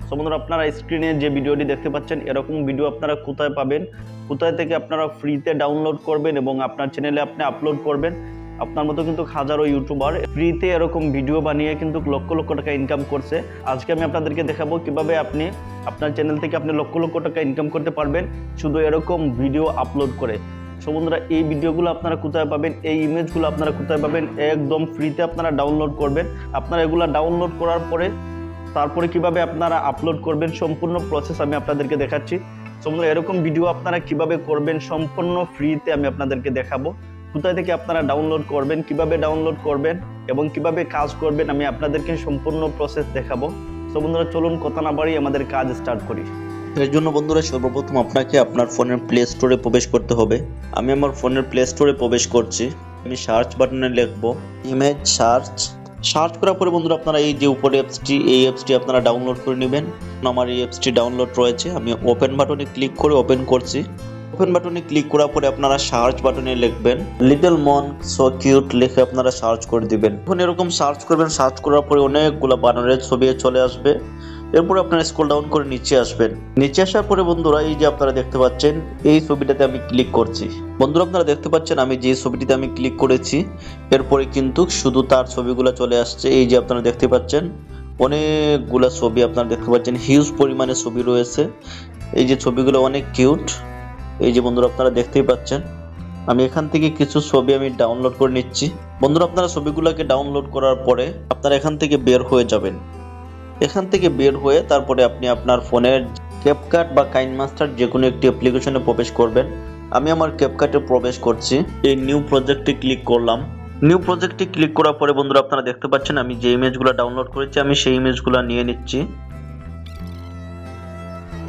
So বন্ধুরা, আপনারা স্ক্রিনে যে ভিডিওটি দেখতে পাচ্ছেন এরকম ভিডিও আপনারা কোথায় পাবেন, কোথায় থেকে আপনারা ফ্রিতে ডাউনলোড করবেন এবং আপনার চ্যানেলে আপনি আপলোড করবেন। আপনার মতো কিন্তু হাজারো ইউটিউবার ফ্রিতে এরকম ভিডিও বানিয়ে কিন্তু লক্ষ লক্ষ টাকা ইনকাম করছে। আজকে আমি আপনাদেরকে দেখাবো কিভাবে আপনি আপনার চ্যানেল থেকে আপনি লক্ষ লক্ষ টাকা ইনকাম করতে পারবেন শুধু এরকম ভিডিও আপলোড করে। সো বন্ধুরা, এই ভিডিওগুলো আপনারা কোথায় পাবেন, এই ইমেজগুলো আপনারা কোথায় পাবেন, একদম ফ্রিতে আপনারা ডাউনলোড করবেন। আপনারা এগুলো ডাউনলোড করার পরে তারপরে কিভাবে আপনারা আপলোড করবেন সম্পূর্ণ প্রসেস আমি আপনাদেরকে দেখাচ্ছি। সো বন্ধুরা, এরকম ভিডিও আপনারা কিভাবে করবেন সম্পূর্ণ ফ্রিতে আমি আপনাদেরকে দেখাবো। কোথায় থেকে আপনারা ডাউনলোড করবেন, কিভাবে ডাউনলোড করবেন এবং কিভাবে কাজ করবেন আমি আপনাদেরকে সম্পূর্ণ প্রসেস দেখাবো। সো বন্ধুরা, চলুন কথা না বাড়িয়ে আমাদের কাজ স্টার্ট করি। এর জন্য বন্ধুরা সর্বপ্রথম আপনাকে আপনার ফোনের প্লে স্টোরে প্রবেশ করতে হবে। আমি আমার ফোনের প্লে স্টোরে প্রবেশ করছি। আমি সার্চ বাটনে লিখব ইমেজ সার্চ করার পরে বন্ধুরা আপনারা এই যে উপরে এই অ্যাপসটি আপনারা ডাউনলোড করে নেবেন। আমার এই অ্যাপসটি ডাউনলোড রয়েছে। আমি ওপেন বাটনে ক্লিক করে ওপেন করছি। ওপেন বাটনে ক্লিক করার পরে আপনারা সার্চ বাটনে লিখবেন লিটল মন সো কিউট লিখে আপনারা সার্চ করে দিবেন। এখন এরকম সার্চ করবেন, সার্চ করার পরে অনেকগুলো বানরের ছবি চলে আসবে। এরপরে আপনারা স্ক্রল ডাউন করে নিচে আসবেন। নিচে আসার পরে বন্ধুরা এই যে আপনারা দেখতে পাচ্ছেন এই ছবিটাতে আমি ক্লিক করছি। বন্ধুরা আপনারা দেখতে পাচ্ছেন আমি যে ছবিটিতে আমি ক্লিক করেছি এরপরে কিন্তু শুধু তার ছবিগুলো চলে আসছে। এই যে আপনারা দেখতে পাচ্ছেন অনেকগুলা ছবি আপনারা দেখতে পাচ্ছেন, হিউজ পরিমাণে ছবি রয়েছে। এই যে ছবিগুলো অনেক কিউট। এই যে বন্ধুরা আপনারা দেখতেই পাচ্ছেন আমি এখান থেকে কিছু ছবি আমি ডাউনলোড করে নিচ্ছি। বন্ধুরা আপনারা ছবিগুলোকে ডাউনলোড করার পরে আপনারা এখান থেকে বের হয়ে যাবেন। এখান থেকে বের হয়ে তারপরে আপনি আপনার ফোনের ক্যাপকাট বা কাইনমাস্টার যে কোনো একটি অ্যাপ্লিকেশনে প্রবেশ করবেন। আমি আমার ক্যাপকাটে প্রবেশ করছি। এই নিউ প্রজেক্টে ক্লিক করলাম। নিউ প্রজেক্টে ক্লিক করার পরে বন্ধুরা আপনারা দেখতে পাচ্ছেন আমি যে ইমেজগুলো ডাউনলোড করেছি আমি সেই ইমেজগুলো নিয়ে নিচ্ছি।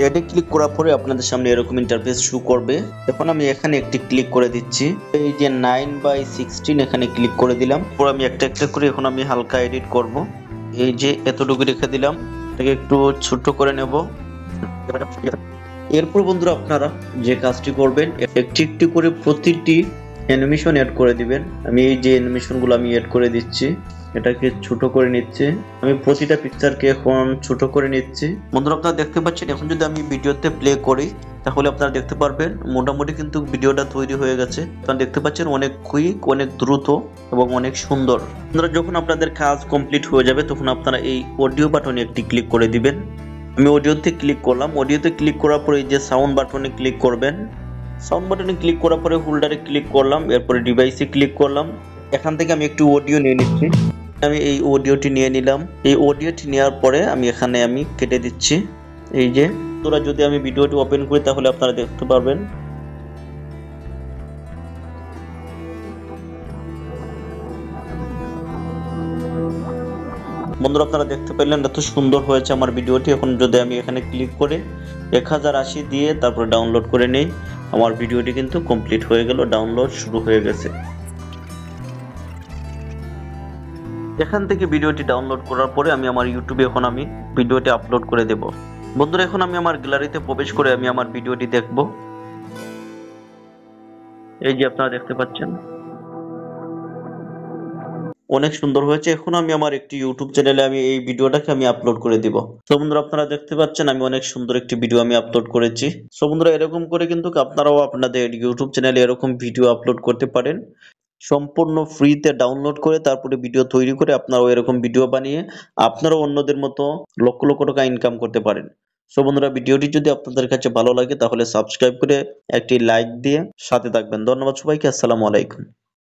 এডে ক্লিক করার পরে আপনাদের সামনে এরকম ইন্টারফেস শো করবে। এখন আমি এখানে একটি ক্লিক করে দিচ্ছি। এই যে 9/16 এখানে ক্লিক করে দিলাম। পরে আমি একটা একটা করে এখন আমি হালকা এডিট করব। এই যে এতটুকু রেখে দিলাম, এটাকে একটু ছোট করে নেব। এরপর বন্ধুরা আপনারা যে কাজটি করবেন একটি একটি করে প্রতিটি অ্যানিমেশন অ্যাড করে দিবেন। আমি এই যে অ্যানিমেশনগুলো আমি অ্যাড করে দিচ্ছি, এটাকে ছোট করে নিচ্ছি। আমি প্রতিটা পিকচারকে এখন ছোট করে নিচ্ছি। বন্ধুরা আপনারা দেখতে পাচ্ছেন এখন যদি আমি ভিডিওতে প্লে করি তাহলে আপনারা দেখতে পারবেন মোটামুটি কিন্তু ভিডিওটা তৈরি হয়ে গেছে। আপনারা দেখতে পাচ্ছেন অনেক কুইক, অনেক দ্রুত এবং অনেক সুন্দর। আপনারা যখন আপনাদের কাজ কমপ্লিট হয়ে যাবে তখন আপনারা এই অডিও বাটনে একটি ক্লিক করে দিবেন। আমি অডিওতে ক্লিক করলাম। অডিওতে ক্লিক করার পরে এই যে সাউন্ড বাটনে ক্লিক করবেন। সাউন্ড বাটনে ক্লিক করার পরে হোল্ডারে ক্লিক করলাম। এরপরে ডিভাইসে ক্লিক করলাম। এখান থেকে আমি একটু অডিও নিয়ে নিচ্ছি। আমি এই অডিওটি নিয়ে নিলাম। এই অডিওটি নেওয়ার পরে আমি এখানে আমি কেটে দিচ্ছি। এই যে তোরা যদি আমি ভিডিওটি ওপেন করি তাহলে আপনারা দেখতে পারবেন বন্ধুরা আপনারা দেখতে পেলেন এত সুন্দর হয়েছে আমার ভিডিওটি। এখন যদি আমি এখানে ক্লিক করে 1080 দিয়ে তারপরে ডাউনলোড করে নেই, আমার ভিডিওটি কিন্তু কমপ্লিট হয়ে গেল, ডাউনলোড শুরু হয়ে গেছে। এখান থেকে ভিডিওটি ডাউনলোড করার পরে আমি আমার ইউটিউবে এখন আমি ভিডিওটি আপলোড করে দেব। বন্ধুরা এখন আমি আমার গ্যালারিতে প্রবেশ করে আমি আমার ভিডিওটি দেখব। এই যে আপনারা দেখতে পাচ্ছেন অনেক সুন্দর হয়েছে। এখন আমি আমার একটি ইউটিউব চ্যানেলে আমি এই ভিডিওটাকে আমি আপলোড করে দিব। তো বন্ধুরা আপনারা দেখতে পাচ্ছেন আমি অনেক সুন্দর একটি ভিডিও আমি আপলোড করেছি। তো বন্ধুরা এরকম করে কিন্তু আপনারাও আপনাদের ইউটিউব চ্যানেলে এরকম ভিডিও আপলোড করতে পারেন সম্পূর্ণ ফ্রিতে ডাউনলোড করে তারপরে ভিডিও তৈরি করে আপনারাও এরকম ভিডিও বানিয়ে আপনারাও অন্যদের মতো লক্ষ লক্ষ টাকা ইনকাম করতে পারেন। সো বন্ধুরা ভিডিওটি যদি আপনাদের কাছে ভালো লাগে তাহলে সাবস্ক্রাইব করে একটি লাইক দিয়ে সাথে থাকবেন। ধন্যবাদ সবাইকে। আসসালামু আলাইকুম।